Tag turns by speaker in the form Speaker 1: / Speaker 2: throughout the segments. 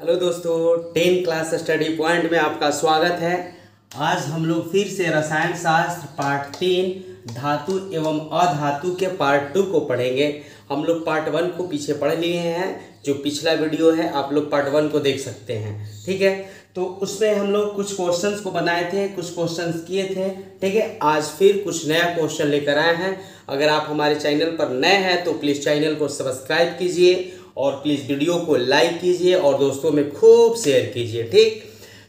Speaker 1: Hello दोस्तों, 10 class study point में आपका स्वागत है। आज हम लोग फिर से रसायन शास्त्र पार्ट 3 धातु एवं अधातु के पार्ट 2 को पढ़ेंगे। हम लोग पार्ट 1 को पीछे पढ़ लिए हैं, जो पिछला वीडियो है आप लोग पार्ट 1 को देख सकते हैं। ठीक है, तो उसमें हम लोग कुछ क्वेश्चंस को बनाए थे, कुछ क्वेश्चंस किए थे। ठीक है, आज फिर कुछ नया क्वेश्चन लेकर आए हैं। अगर आप हमारे चैनल पर नए हैं तो प्लीज़ चैनल को सब्सक्राइब कीजिए और प्लीज़ वीडियो को लाइक कीजिए और दोस्तों में खूब शेयर कीजिए। ठीक,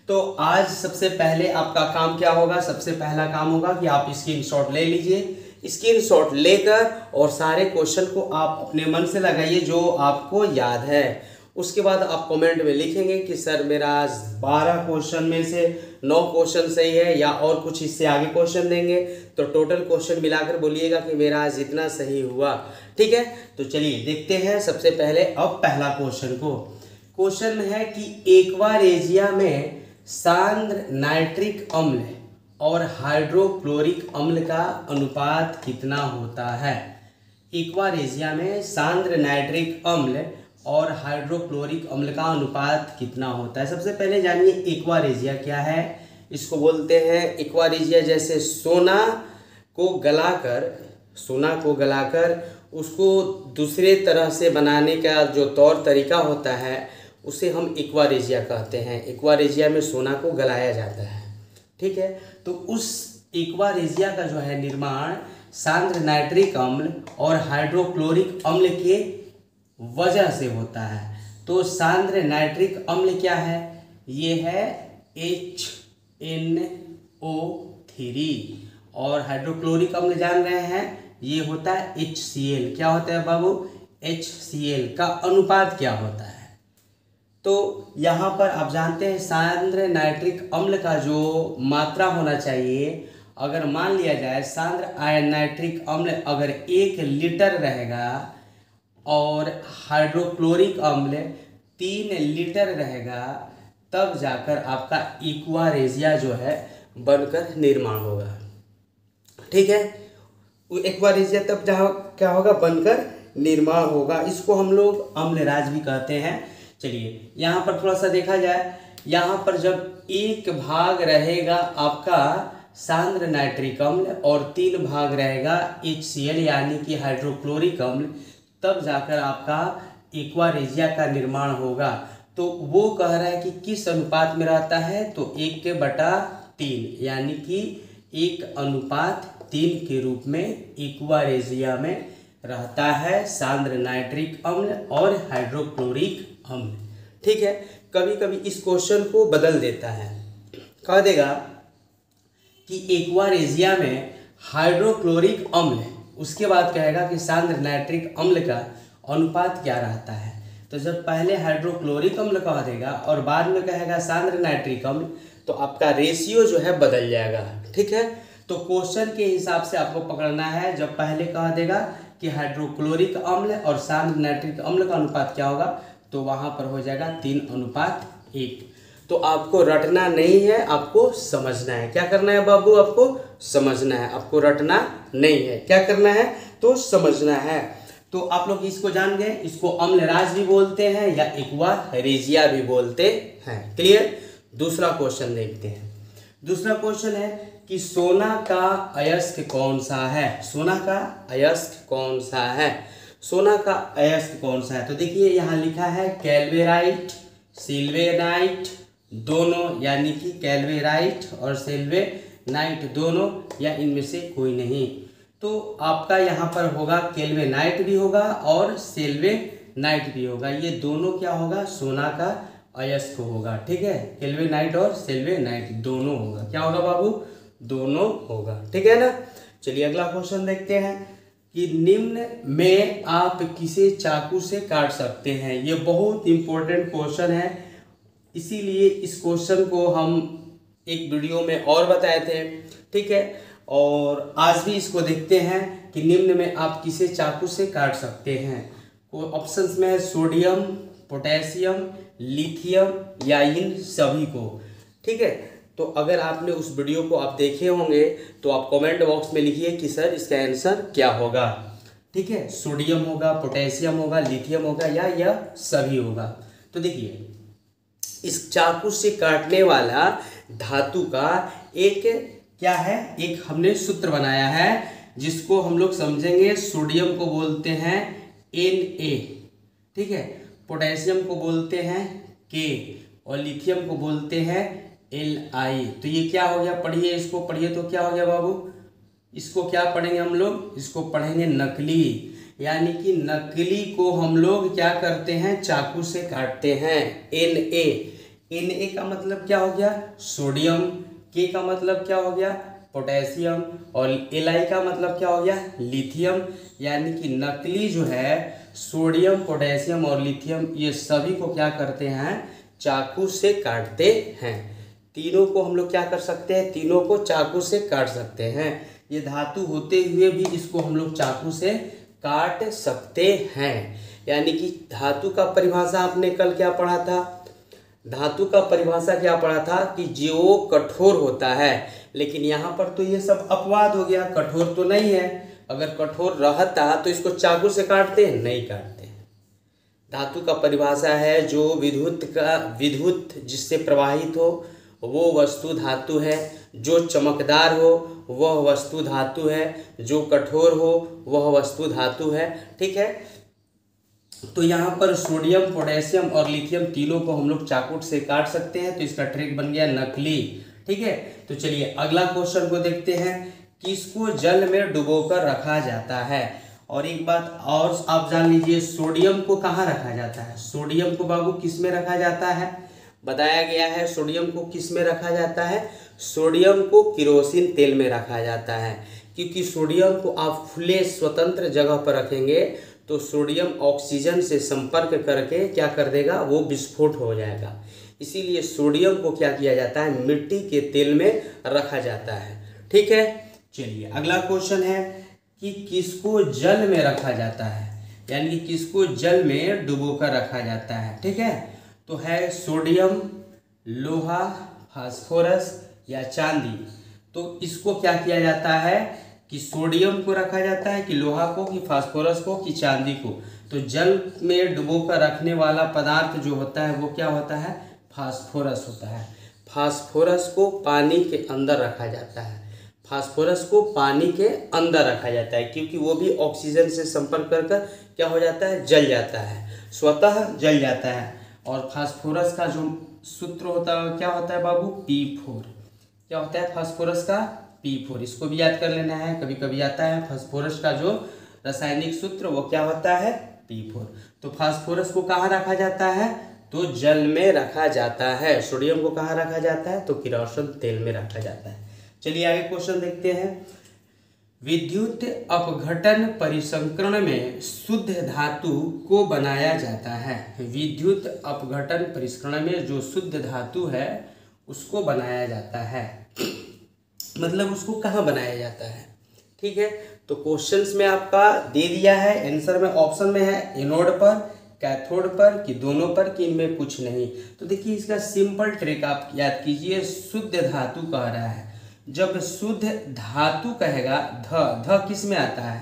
Speaker 1: तो आज सबसे पहले आपका काम क्या होगा? सबसे पहला काम होगा कि आप स्क्रीनशॉट ले लीजिए। स्क्रीनशॉट लेकर और सारे क्वेश्चन को आप अपने मन से लगाइए जो आपको याद है। उसके बाद आप कमेंट में लिखेंगे कि सर मेरा 12 क्वेश्चन में से 9 क्वेश्चन सही है या और कुछ इससे आगे क्वेश्चन देंगे, तो टोटल क्वेश्चन मिलाकर बोलिएगा कि मेरा आज इतना सही हुआ। ठीक है, तो चलिए देखते हैं सबसे पहले अब पहला क्वेश्चन को। क्वेश्चन है कि एक्वारेजिया में सांद्र नाइट्रिक अम्ल और हाइड्रोक्लोरिक अम्ल का अनुपात कितना होता है? एक्वारेजिया में सांद्र नाइट्रिक अम्ल और हाइड्रोक्लोरिक अम्ल का अनुपात कितना होता है? सबसे पहले जानिए एक्वारेजिया क्या है। इसको बोलते हैं एक्वारेजिया, जैसे सोना को गलाकर उसको दूसरे तरह से बनाने का जो तौर तरीका होता है उसे हम एक्वारेजिया कहते हैं। एक्वारेजिया में सोना को गलाया जाता है। ठीक है, तो उस एक्वारेजिया का जो है निर्माण सांद्र नाइट्रिक अम्ल और हाइड्रोक्लोरिक अम्ल के वजह से होता है। तो सांद्र नाइट्रिक अम्ल क्या है? ये है HNO3 और हाइड्रोक्लोरिक अम्ल जान रहे हैं ये होता है HCl। क्या होता है बाबू? HCl का अनुपात क्या होता है? तो यहाँ पर आप जानते हैं सांद्र नाइट्रिक अम्ल का जो मात्रा होना चाहिए, अगर मान लिया जाए सांद्र नाइट्रिक अम्ल अगर 1 लीटर रहेगा और हाइड्रोक्लोरिक अम्ल 3 लीटर रहेगा, तब जाकर आपका एक्वारेजिया जो है बनकर निर्माण होगा। ठीक है, एक्वारेजिया तब जहाँ क्या होगा? बनकर निर्माण होगा। इसको हम लोग अम्लराज भी कहते हैं। चलिए यहाँ पर थोड़ा सा देखा जाए, यहाँ पर जब 1 भाग रहेगा आपका सांद्र नाइट्रिक अम्ल और 3 भाग रहेगा HCl यानी कि हाइड्रोक्लोरिक अम्ल, तब जाकर आपका एक्वारेजिया का निर्माण होगा। तो वो कह रहा है कि किस अनुपात में रहता है? तो 1/3 यानी कि 1:3 के रूप में एक्वारेजिया में रहता है सांद्र नाइट्रिक अम्ल और हाइड्रोक्लोरिक अम्ल। ठीक है, कभी कभी इस क्वेश्चन को बदल देता है, कह देगा कि एक्वारेजिया में हाइड्रोक्लोरिक अम्ल, उसके बाद कहेगा कि सांद्र नाइट्रिक अम्ल का अनुपात क्या रहता है। तो जब पहले हाइड्रोक्लोरिक अम्ल कह देगा और बाद में कहेगा सांद्र नाइट्रिक अम्ल, तो आपका रेशियो जो है बदल जाएगा। ठीक है, तो क्वेश्चन के हिसाब से आपको पकड़ना है। जब पहले कह देगा कि हाइड्रोक्लोरिक अम्ल और सांद्र नाइट्रिक अम्ल का अनुपात क्या होगा, तो वहाँ पर हो जाएगा 3:1। तो आपको रटना नहीं है, आपको समझना है। क्या करना है बाबू? आपको समझना है, आपको रटना नहीं है। क्या करना है? तो समझना है। तो आप लोग इसको जान गए, इसको अम्लराज भी बोलते हैं या एक्वारेजिया भी बोलते हैं। क्लियर? दूसरा क्वेश्चन देखते हैं। दूसरा क्वेश्चन है कि सोना का अयस्क कौन सा है? सोना का अयस्क कौन सा है? सोना का अयस्क कौन सा है? तो देखिए यहाँ लिखा है कैल्वेराइट, सिल्वेनाइट दोनों, यानी कि कैल्वेराइट और सिल्वेनाइट दोनों या इनमें से कोई नहीं। तो आपका यहाँ पर होगा कैल्वेनाइट भी होगा और सिल्वेनाइट भी होगा। ये दोनों क्या होगा? सोना का अयस्क होगा। ठीक है, कैल्वेनाइट और सिल्वेनाइट दोनों होगा। क्या होगा बाबू? दोनों होगा। ठीक है ना। चलिए अगला क्वेश्चन देखते हैं कि निम्न में आप किसे चाकू से काट सकते हैं? ये बहुत इंपॉर्टेंट क्वेश्चन है, इसीलिए इस क्वेश्चन को हम एक वीडियो में और बताए थे। ठीक है, और आज भी इसको देखते हैं कि निम्न में आप किसे चाकू से काट सकते हैं। ऑप्शंस में है सोडियम, पोटेशियम, लिथियम या इन सभी को। ठीक है, तो अगर आपने उस वीडियो को आप देखे होंगे तो आप कमेंट बॉक्स में लिखिए कि सर इसका आंसर क्या होगा। ठीक है, सोडियम होगा, पोटेशियम होगा, लिथियम होगा या यह सभी होगा। तो देखिए इस चाकू से काटने वाला धातु का एक क्या है, एक हमने सूत्र बनाया है जिसको हम लोग समझेंगे। सोडियम को बोलते हैं Na, ठीक है, पोटेशियम को बोलते हैं K और लिथियम को बोलते हैं Li। तो ये क्या हो गया, पढ़िए इसको, पढ़िए तो क्या हो गया बाबू, इसको क्या पढ़ेंगे हम लोग, इसको पढ़ेंगे नकली। यानी कि नकली को हम लोग क्या करते हैं, चाकू से काटते हैं। Na का मतलब क्या हो गया, सोडियम, K का मतलब क्या हो गया, पोटेशियम, और Li का मतलब क्या हो गया, लिथियम। यानी कि नकली जो है सोडियम, पोटेशियम और लिथियम, ये सभी को क्या करते हैं, चाकू से काटते हैं। तीनों को हम लोग क्या कर सकते हैं, तीनों को चाकू से काट सकते हैं। ये धातु होते हुए भी इसको हम लोग चाकू से काट सकते हैं। यानी कि धातु का परिभाषा आपने कल क्या पढ़ा था, धातु का परिभाषा क्या पढ़ा था कि जो कठोर होता है। लेकिन यहाँ पर तो ये सब अपवाद हो गया, कठोर तो नहीं है। अगर कठोर रहता तो इसको चाकू से काटते हैं, नहीं काटते हैं। धातु का परिभाषा है जो विद्युत जिससे प्रवाहित हो वो वस्तु धातु है, जो चमकदार हो वह वस्तु धातु है, जो कठोर हो वह वस्तु धातु है। ठीक है, तो यहाँ पर सोडियम, पोटेशियम और लिथियम तीनों को हम लोग चाकू से काट सकते हैं। तो इसका ट्रिक बन गया नकली। ठीक है, तो चलिए अगला क्वेश्चन को देखते हैं। किसको जल में डुबोकर रखा जाता है। और एक बात और आप जान लीजिए, सोडियम को कहाँ रखा जाता है, सोडियम को बाबू किस में रखा जाता है, बताया गया है। सोडियम को किस में रखा जाता है, सोडियम को केरोसिन तेल में रखा जाता है। क्योंकि सोडियम को आप खुले स्वतंत्र जगह पर रखेंगे तो सोडियम ऑक्सीजन से संपर्क करके क्या कर देगा, वो विस्फोट हो जाएगा। इसीलिए सोडियम को क्या किया जाता है, मिट्टी के तेल में रखा जाता है। ठीक है, चलिए अगला क्वेश्चन है कि किसको जल में रखा जाता है, यानी कि किसको जल में डुबोकर रखा जाता है। ठीक है, तो है सोडियम, लोहा, फास्फोरस या चांदी। तो इसको क्या किया जाता है कि सोडियम को रखा जाता है, कि लोहा को, कि फास्फोरस को, कि चांदी को। तो जल में डुबोकर रखने वाला पदार्थ जो होता है वो क्या होता है, फास्फोरस होता है। फास्फोरस को पानी के अंदर रखा जाता है, फास्फोरस को पानी के अंदर रखा जाता है, क्योंकि वो भी ऑक्सीजन से संपर्क कर क्या हो जाता है, जल जाता है, स्वतः जल जाता है। और फास्फोरस का जो सूत्र होता है क्या होता है बाबू, P4। क्या होता है फास्फोरस का, P4। इसको भी याद कर लेना है, कभी कभी आता है। फास्फोरस का जो रासायनिक सूत्र वो क्या होता है, P4। तो फास्फोरस को कहाँ रखा जाता है, तो जल में रखा जाता है। सोडियम को कहाँ रखा जाता है, तो केरोसिन तेल में रखा जाता है। चलिए आगे क्वेश्चन देखते हैं। विद्युत अपघटन परिसंकरण में शुद्ध धातु को बनाया जाता है। विद्युत अपघटन परिसंकरण में जो शुद्ध धातु है उसको बनाया जाता है, मतलब उसको कहाँ बनाया जाता है। ठीक है, तो क्वेश्चंस में आपका दे दिया है, आंसर में ऑप्शन में है एनोड पर, कैथोड पर, कि दोनों पर, कि इनमें कुछ नहीं। तो देखिए इसका सिंपल ट्रिक आप याद कीजिए। शुद्ध धातु कह रहा है, जब शुद्ध धातु कहेगा, ध किस में आता है,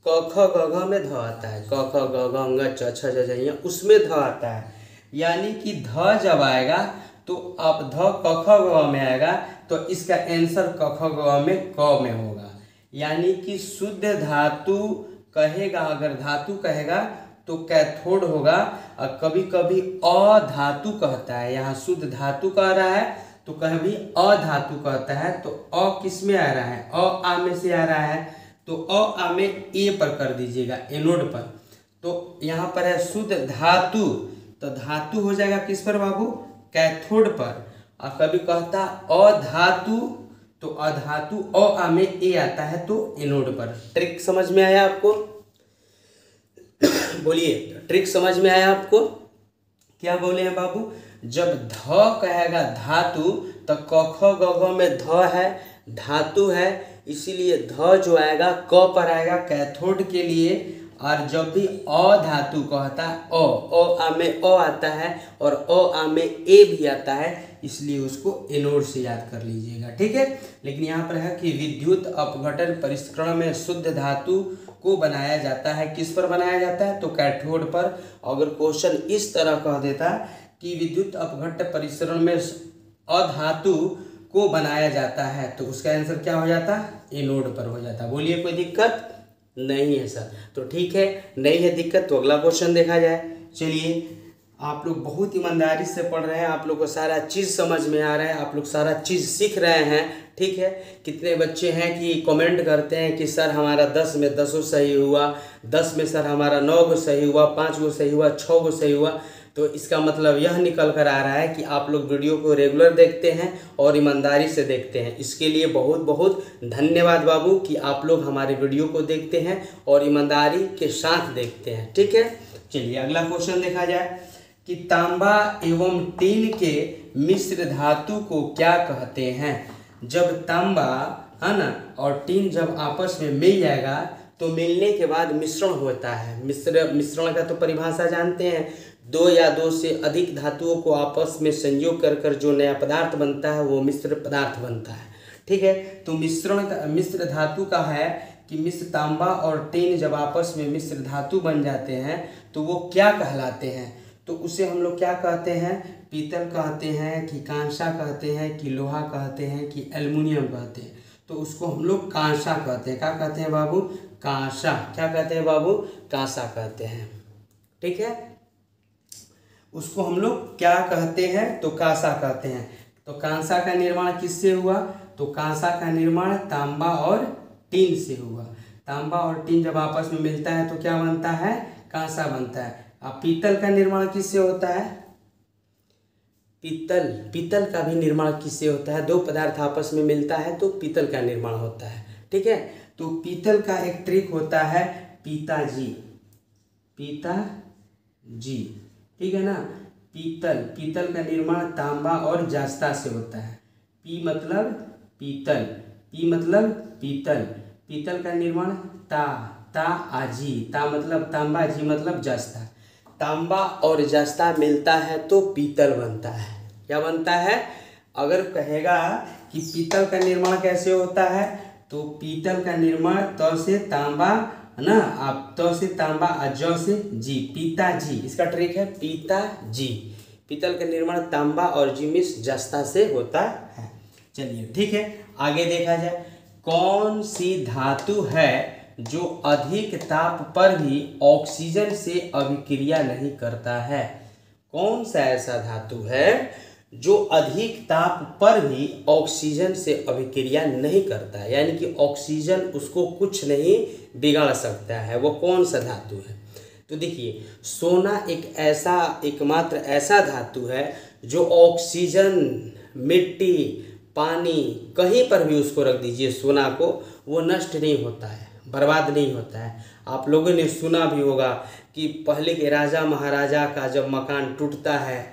Speaker 1: क ख ग घ में ध आता है, क ख ग घ ङ च छ ज ज उसमें ध आता है। यानी कि ध जब आएगा तो अब ध क ख ग में आएगा, तो इसका आंसर क ख ग में क में होगा। यानी कि शुद्ध धातु कहेगा, अगर धातु कहेगा तो कैथोड होगा। और कभी कभी अधातु कहता है, यहाँ शुद्ध धातु कह रहा है तो कभी अधातु कहता है। तो अ किस में आ रहा है, आ में से आ रहा है, तो आ में ए पर कर दीजिएगा, एनोड पर। तो यहाँ पर है शुद्ध धातु, तो धातु हो जाएगा किस पर बाबू, कैथोड पर। और कभी कहता अधातु, तो अधातु आ में ए आता है तो एनोड पर। ट्रिक समझ में आया आपको, बोलिए ट्रिक समझ में आया आपको, क्या बोले हैं बाबू। जब ध कहेगा धातु तो क ख ग घ में ध है, धातु है, इसीलिए ध जो आएगा क पर आएगा कैथोड के लिए। और जब भी अधातु कहता है आ में अ आता है और आ में ए भी आता है, इसलिए उसको एनोड से याद कर लीजिएगा। ठीक है, लेकिन यहाँ पर है कि विद्युत अपघटन परिसंकरण में शुद्ध धातु को बनाया जाता है, किस पर बनाया जाता है, तो कैथोड पर। अगर क्वेश्चन इस तरह कह देता कि विद्युत अपघट्ट परिसरण में अधातु को बनाया जाता है, तो उसका आंसर क्या हो जाता? एनोड पर हो जाता। बोलिए कोई दिक्कत नहीं है सर? तो ठीक है, नहीं है दिक्कत तो अगला क्वेश्चन देखा जाए। चलिए, आप लोग बहुत ईमानदारी से पढ़ रहे हैं, आप लोग को सारा चीज़ समझ में आ रहा है, आप लोग सारा चीज़ सीख रहे हैं, ठीक है। कितने बच्चे हैं कि कमेंट करते हैं कि सर हमारा 10 में 10 सही हुआ, 10 में सर हमारा 9 सही हुआ, 5 सही हुआ, 6 सही हुआ। तो इसका मतलब यह निकल कर आ रहा है कि आप लोग वीडियो को रेगुलर देखते हैं और ईमानदारी से देखते हैं। इसके लिए बहुत बहुत धन्यवाद बाबू कि आप लोग हमारे वीडियो को देखते हैं और ईमानदारी के साथ देखते हैं, ठीक है। चलिए अगला क्वेश्चन देखा जाए कि तांबा एवं टीन के मिश्र धातु को क्या कहते हैं? जब तांबा है ना और टीन जब आपस में मिल जाएगा तो मिलने के बाद मिश्रण होता है। मिश्रण का तो परिभाषा जानते हैं, दो या दो से अधिक धातुओं को आपस में संयोग कर कर जो नया पदार्थ बनता है वो मिश्र पदार्थ बनता है, ठीक है। तो मिश्रण का मिश्र धातु का है कि मिश्र तांबा और टीन जब आपस में मिश्र धातु बन जाते हैं तो वो क्या कहलाते हैं? तो उसे हम लोग क्या कहते हैं? पीतल कहते हैं कि कांसा कहते हैं कि लोहा कहते हैं कि एल्युमिनियम कहते हैं? तो उसको हम लोग कांसा कहते हैं। क्या कहते हैं बाबू? कांसा। क्या कहते हैं बाबू? कांसा कहते हैं, ठीक है। उसको हम लोग क्या कहते हैं? तो कांसा कहते हैं। तो कांसा का निर्माण किससे हुआ? तो कांसा का निर्माण तांबा और टीन से हुआ। तांबा और टीन जब आपस में मिलता है तो क्या बनता है? कांसा बनता है। अब पीतल का निर्माण किससे होता है? पीतल का भी निर्माण किससे होता है? दो पदार्थ आपस में मिलता है तो पीतल का निर्माण होता है, ठीक है। तो पीतल का एक ट्रिक होता है पिताजी, ठीक है ना। पीतल का निर्माण तांबा और जस्ता से होता है। पी मतलब पीतल, पीतल का निर्माण ता मतलब तांबा, जी मतलब जस्ता। तांबा और जस्ता मिलता है तो पीतल बनता है। क्या बनता है? अगर कहेगा कि पीतल का निर्माण कैसे होता है तो पीतल का निर्माण त से तांबा ना, आप त से तांबा ज से जी, पिताजी, इसका ट्रिक है पिताजी। पीतल का निर्माण तांबा और जी मिस जस्ता से होता है। चलिए ठीक है, आगे देखा जाए। कौन सी धातु है जो अधिक ताप पर भी ऑक्सीजन से अभिक्रिया नहीं करता है? कौन सा ऐसा धातु है जो अधिक ताप पर भी ऑक्सीजन से अभिक्रिया नहीं करता है, यानी कि ऑक्सीजन उसको कुछ नहीं बिगाड़ सकता है? वो कौन सा धातु है? तो देखिए, सोना एकमात्र ऐसा धातु है जो ऑक्सीजन, मिट्टी, पानी कहीं पर भी उसको रख दीजिए सोना को, वो नष्ट नहीं होता है, बर्बाद नहीं होता है। आप लोगों ने सुना भी होगा कि पहले के राजा महाराजा का जब मकान टूटता है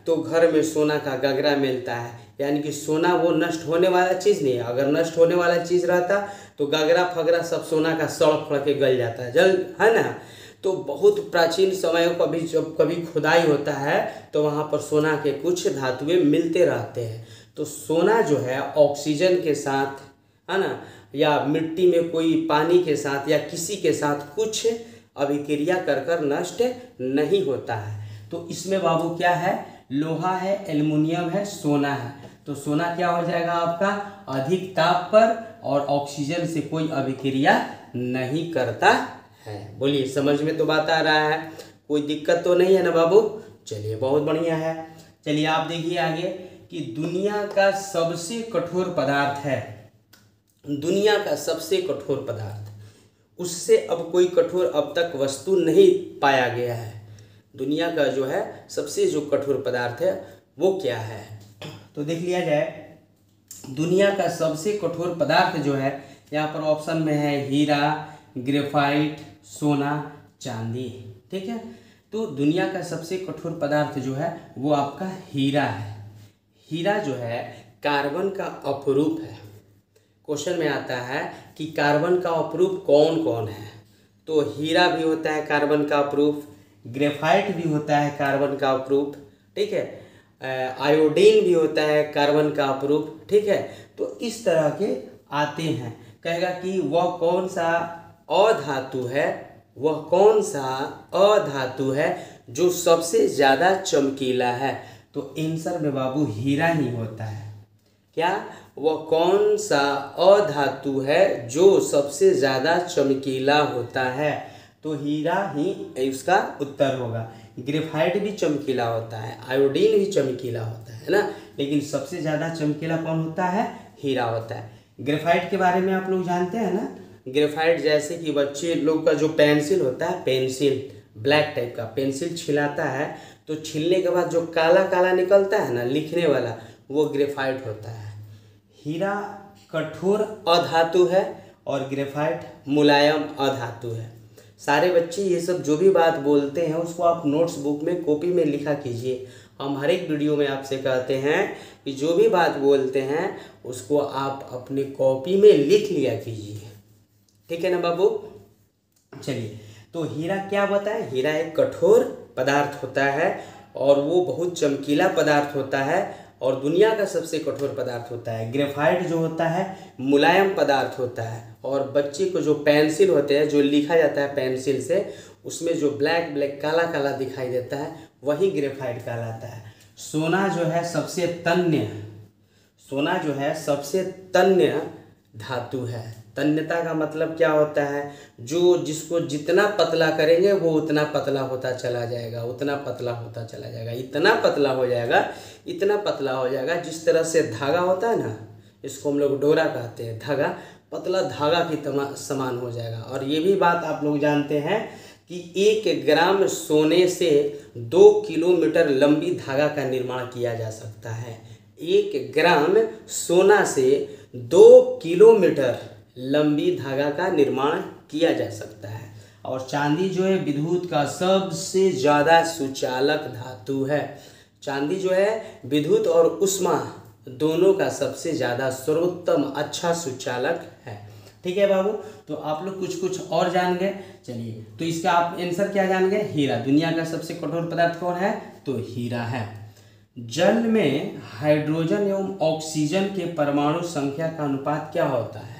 Speaker 1: तो घर में सोना का गगरा मिलता है, यानी कि सोना वो नष्ट होने वाला चीज़ नहीं है। अगर नष्ट होने वाला चीज़ रहता तो गगरा फगरा सब सोना का सड़ फड़ के गल जाता है, है ना। तो बहुत प्राचीन समयों कभी जब कभी खुदाई होता है तो वहाँ पर सोना के कुछ धातुएं मिलते रहते हैं। तो सोना जो है ऑक्सीजन के साथ, है ना, या मिट्टी में कोई पानी के साथ या किसी के साथ कुछ अभिक्रिया कर नष्ट नहीं होता है। तो इसमें बाबू क्या है? लोहा है, एल्युमिनियम है, सोना है। तो सोना क्या हो जाएगा आपका? अधिक ताप पर और ऑक्सीजन से कोई अभिक्रिया नहीं करता है। बोलिए, समझ में तो बात आ रहा है? कोई दिक्कत तो नहीं है ना बाबू? चलिए, बहुत बढ़िया है। चलिए आप देखिए आगे कि दुनिया का सबसे कठोर पदार्थ है, दुनिया का सबसे कठोर पदार्थ, उससे अब कोई कठोर अब तक वस्तु नहीं पाया गया है। दुनिया का जो है सबसे जो कठोर पदार्थ है वो क्या है? तो देख लिया जाए, दुनिया का सबसे कठोर पदार्थ जो है, यहाँ पर ऑप्शन में है हीरा, ग्रेफाइट, सोना, चांदी, ठीक है। तो दुनिया का सबसे कठोर पदार्थ जो है वो आपका हीरा है। हीरा जो है कार्बन का अपरूप है। क्वेश्चन में आता है कि कार्बन का अपरूप कौन कौन है? तो हीरा भी होता है कार्बन का अपरूप, ग्रेफाइट भी होता है कार्बन का अपरूप, ठीक है, आयोडीन भी होता है कार्बन का अपरूप, ठीक है। तो इस तरह के आते हैं। कहेगा कि वह कौन सा अधातु है, वह कौन सा अधातु है जो सबसे ज़्यादा चमकीला है? तो आंसर में बाबू हीरा ही होता है। क्या वह कौन सा अधातु है जो सबसे ज़्यादा चमकीला होता है? तो हीरा ही इसका उत्तर होगा। ग्रेफाइट भी चमकीला होता है, आयोडीन भी चमकीला होता है ना, लेकिन सबसे ज़्यादा चमकीला कौन होता है? हीरा होता है। ग्रेफाइट के बारे में आप लोग जानते हैं ना, ग्रेफाइट जैसे कि बच्चे लोग का जो पेंसिल होता है, पेंसिल ब्लैक टाइप का पेंसिल छिलाता है तो छिलने के बाद जो काला काला निकलता है ना लिखने वाला, वो ग्रेफाइट होता है। हीरा कठोर अधातु है और ग्रेफाइट मुलायम अधातु है। सारे बच्चे ये सब जो भी बात बोलते हैं उसको आप नोट्स बुक में कॉपी में लिखा कीजिए। हम हर एक वीडियो में आपसे कहते हैं कि जो भी बात बोलते हैं उसको आप अपने कॉपी में लिख लिया कीजिए, ठीक है ना बाबू। चलिए, तो हीरा क्या बताए? हीरा एक कठोर पदार्थ होता है और वो बहुत चमकीला पदार्थ होता है और दुनिया का सबसे कठोर पदार्थ होता है। ग्रेफाइट जो होता है मुलायम पदार्थ होता है और बच्चे को जो पेंसिल होते हैं, जो लिखा जाता है पेंसिल से, उसमें जो ब्लैक ब्लैक काला काला दिखाई देता है वही ग्रेफाइट कहलाता है। सोना जो है सबसे तन्य धातु है। तन्यता का मतलब क्या होता है? जो जिसको जितना पतला करेंगे वो उतना पतला होता चला जाएगा, उतना पतला होता चला जाएगा, इतना पतला हो जाएगा, इतना पतला हो जाएगा। जिस तरह से धागा होता है ना, इसको हम लोग डोरा कहते हैं, धागा पतला धागा की समान हो जाएगा। और ये भी बात आप लोग जानते हैं कि 1 ग्राम सोने से 2 किलोमीटर लंबी धागा का निर्माण किया जा सकता है। 1 ग्राम सोना से 2 किलोमीटर लंबी धागा का निर्माण किया जा सकता है। और चांदी जो है विद्युत का सबसे ज़्यादा सुचालक धातु है। चांदी जो है विद्युत और ऊष्मा दोनों का सबसे ज़्यादा सर्वोत्तम अच्छा सुचालक है, ठीक है बाबू। तो आप लोग कुछ और जान गए। चलिए, तो इसका आप आंसर क्या जान गए? हीरा। दुनिया का सबसे कठोर पदार्थ कौन है? तो हीरा है। जल में हाइड्रोजन एवं ऑक्सीजन के परमाणु संख्या का अनुपात क्या होता है?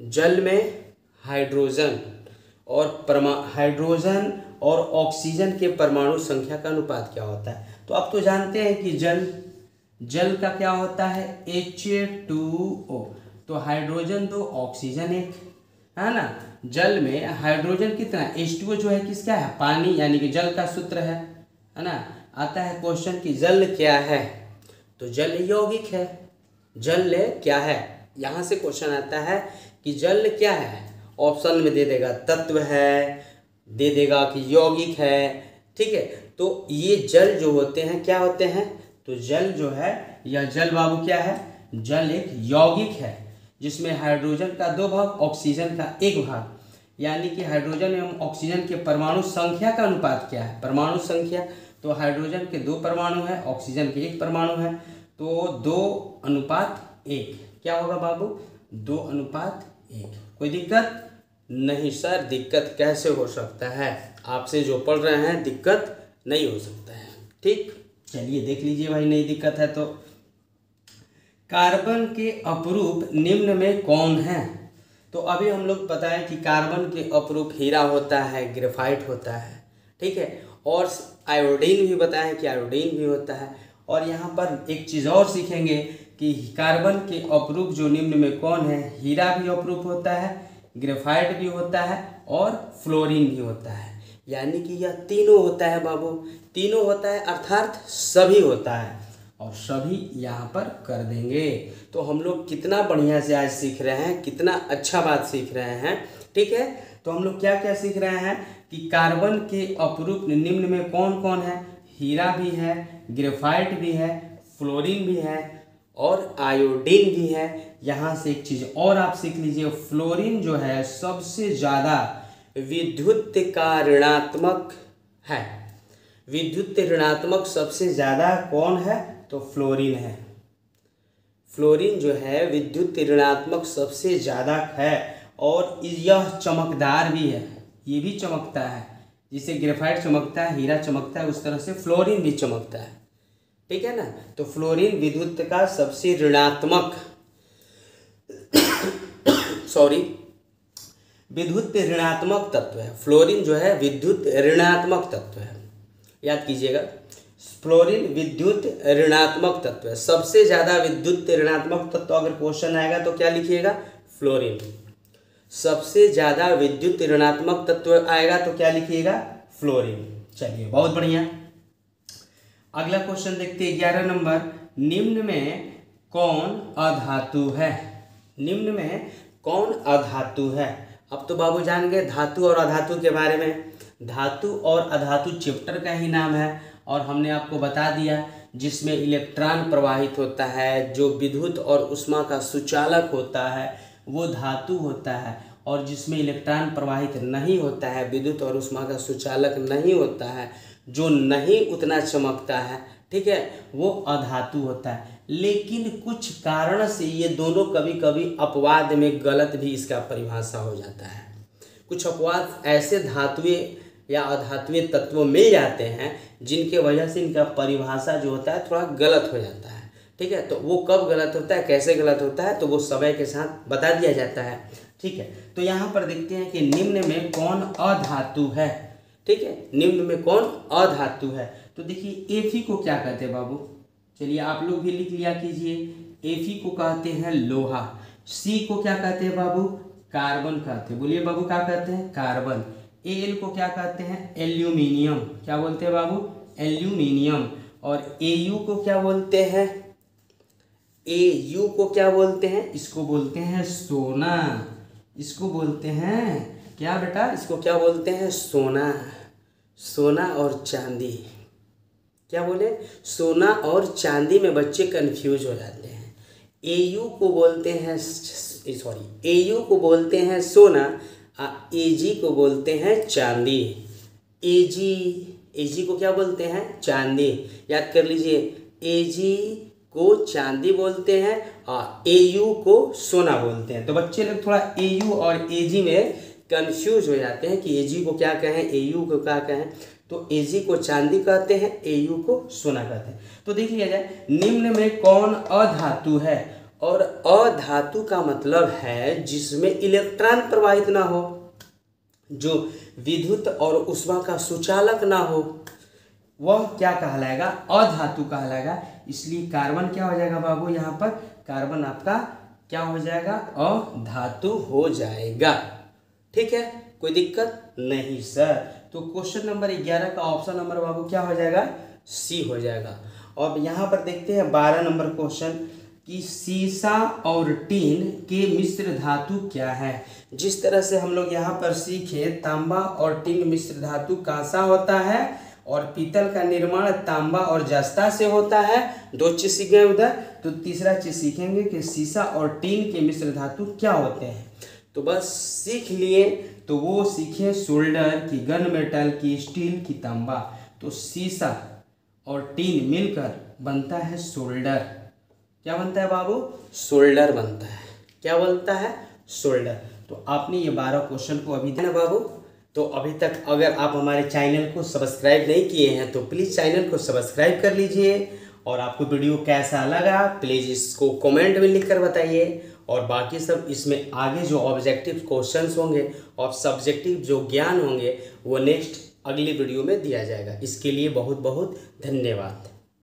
Speaker 1: जल में हाइड्रोजन और ऑक्सीजन के परमाणु संख्या का अनुपात क्या होता है? तो आप तो जानते हैं कि जल का क्या होता है? H2O। तो हाइड्रोजन 2 ऑक्सीजन 1, है ना। जल में हाइड्रोजन कितना? H2O जो है किसका है? पानी, यानी कि जल का सूत्र है ना। आता है क्वेश्चन कि जल क्या है? तो जल यौगिक है। जल क्या है? यहाँ से क्वेश्चन आता है कि जल क्या है। ऑप्शन में दे देगा तत्व है, दे देगा कि यौगिक है, ठीक है। तो ये जल जो होते हैं क्या होते हैं? तो जल जो है, यह जल बाबू क्या है? जल एक यौगिक है जिसमें हाइड्रोजन का 2 भाग, ऑक्सीजन का 1 भाग, यानी कि हाइड्रोजन एवं ऑक्सीजन के परमाणु संख्या का अनुपात क्या है? परमाणु संख्या। तो हाइड्रोजन के 2 परमाणु है, ऑक्सीजन के 1 परमाणु है, तो 2:1 क्या होगा बाबू? 2:1। कोई दिक्कत नहीं सर? दिक्कत कैसे हो सकता है? आपसे जो पढ़ रहे हैं दिक्कत नहीं हो सकता है, ठीक। चलिए देख लीजिए भाई, नहीं दिक्कत है तो। कार्बन के अपरूप निम्न में कौन है? तो अभी हम लोग बताएं कि कार्बन के अपरूप हीरा होता है, ग्रेफाइट होता है, ठीक है। और आयोडीन भी बताएं कि आयोडीन भी होता है। और यहाँ पर एक चीज़ और सीखेंगे कि कार्बन के अपरूप जो निम्न में कौन है? हीरा भी अपरूप होता है, ग्रेफाइट भी होता है और फ्लोरीन भी होता है। यानी कि यह तीनों होता है बाबू, तीनों होता है अर्थात सभी होता है। और सभी यहाँ पर कर देंगे। तो हम लोग कितना बढ़िया से आज सीख रहे हैं, कितना अच्छा बात सीख रहे हैं, ठीक है। तो हम लोग क्या क्या सीख रहे हैं कि कार्बन के अपरूप निम्न में कौन कौन है? हीरा भी है, ग्रेफाइट भी है, फ्लोरीन भी है और आयोडीन भी है। यहाँ से एक चीज़ और आप सीख लीजिए, फ्लोरीन जो है सबसे ज़्यादा विद्युत का ऋणात्मक है। विद्युत ऋणात्मक सबसे ज़्यादा कौन है? तो फ्लोरीन है। फ्लोरीन जो है विद्युत ऋणात्मक सबसे ज़्यादा है और यह चमकदार भी है, ये भी चमकता है। जिसे ग्रेफाइट चमकता है, हीरा चमकता है, उस तरह से फ्लोरीन भी चमकता है, ठीक है ना। तो फ्लोरीन विद्युत का सबसे ऋणात्मक विद्युत ऋणात्मक तत्व है। फ्लोरीन जो है विद्युत ऋणात्मक तत्व है। याद कीजिएगा। फ्लोरीन विद्युत ऋणात्मक तत्व है, सबसे ज़्यादा विद्युत ऋणात्मक तत्व अगर क्वेश्चन आएगा तो क्या लिखिएगा, फ्लोरीन। सबसे ज़्यादा विद्युत ऋणात्मक तत्व आएगा तो क्या लिखिएगा, फ्लोरीन। चलिए बहुत बढ़िया। अगला क्वेश्चन देखते हैं 11 नंबर। निम्न में कौन अधातु है, निम्न में कौन अधातु है। अब तो बाबू जान गए धातु और अधातु के बारे में। धातु और अधातु चैप्टर का ही नाम है और हमने आपको बता दिया जिसमें इलेक्ट्रॉन प्रवाहित होता है, जो विद्युत और ऊष्मा का सुचालक होता है वो धातु होता है, और जिसमें इलेक्ट्रॉन प्रवाहित नहीं होता है, विद्युत और ऊष्मा का सुचालक नहीं होता है, जो नहीं उतना चमकता है, ठीक है, वो अधातु होता है। लेकिन कुछ कारण से ये दोनों कभी कभी अपवाद में गलत भी इसका परिभाषा हो जाता है। कुछ अपवाद ऐसे धातुएं या अधातुएं तत्व मिल जाते हैं जिनके वजह से इनका परिभाषा जो होता है थोड़ा गलत हो जाता है, ठीक है। तो वो कब गलत होता है, कैसे गलत होता है, तो वो समय के साथ बता दिया जाता है, ठीक है। तो यहाँ पर देखते हैं कि निम्न में कौन अधातु है, ठीक है, निम्न में कौन अधातु है। तो देखिए Fe को क्या कहते हैं बाबू, चलिए आप लोग भी लिख लिया कीजिए। Fe को कहते हैं लोहा। C को क्या कहते हैं बाबू, कार्बन कहते हैं। बोलिए बाबू क्या कहते हैं, कार्बन। Al को क्या कहते हैं, एल्यूमिनियम। क्या बोलते हैं बाबू, एल्यूमिनियम। और Au को क्या बोलते हैं, Au को क्या बोलते हैं, इसको बोलते हैं सोना। इसको बोलते हैं क्या बेटा, इसको क्या बोलते हैं, सोना। सोना और चांदी, क्या बोले, सोना और चांदी में बच्चे कंफ्यूज हो जाते हैं। Au को बोलते हैं Au को बोलते हैं सोना, Ag को बोलते हैं चांदी। Ag को क्या बोलते हैं, चांदी। याद कर लीजिए, Ag को चांदी बोलते हैं और Au को सोना बोलते हैं। तो बच्चे लोग थोड़ा Au और Ag में कंफ्यूज हो जाते हैं कि Ag को क्या कहें, Au को क्या कहें। तो Ag को चांदी कहते हैं, Au को सोना कहते हैं। तो देख लिया जाए निम्न में कौन अधातु है, और अधातु का मतलब है जिसमें इलेक्ट्रॉन प्रवाहित ना हो, जो विद्युत और ऊष्मा का सुचालक ना हो, वह क्या कहलाएगा, अधातु कहलाएगा। इसलिए कार्बन क्या हो जाएगा बाबू, यहाँ पर कार्बन आपका क्या हो जाएगा, अधातु हो जाएगा, ठीक है, कोई दिक्कत नहीं सर। तो क्वेश्चन नंबर 11 का ऑप्शन नंबर बाबू क्या हो जाएगा, सी हो जाएगा। अब यहाँ पर देखते हैं 12 नंबर क्वेश्चन कि सीसा और टीन के मिश्र धातु क्या है। जिस तरह से हम लोग यहाँ पर सीखे तांबा और टीन मिश्र धातु कांसा होता है, और पीतल का निर्माण तांबा और जस्ता से होता है। 2 चीज सीखे उधर, तो तीसरा चीज सीखेंगे कि सीसा और टीन के मिश्र धातु क्या होते हैं। तो बस सीख लिए, तो वो सीखे सोल्डर की, गन मेटल की, स्टील की, तांबा। तो सीसा और टीन मिलकर बनता है सोल्डर। क्या बनता है बाबू, सोल्डर बनता है। क्या बनता है, सोल्डर। तो आपने ये 12 क्वेश्चन को अभी देना बाबू। तो अभी तक अगर आप हमारे चैनल को सब्सक्राइब नहीं किए हैं तो प्लीज़ चैनल को सब्सक्राइब कर लीजिए, और आपको वीडियो कैसा लगा प्लीज़ इसको कमेंट में लिखकर बताइए। और बाकी सब इसमें आगे जो ऑब्जेक्टिव क्वेश्चंस होंगे और सब्जेक्टिव जो ज्ञान होंगे वो नेक्स्ट अगली वीडियो में दिया जाएगा। इसके लिए बहुत बहुत धन्यवाद।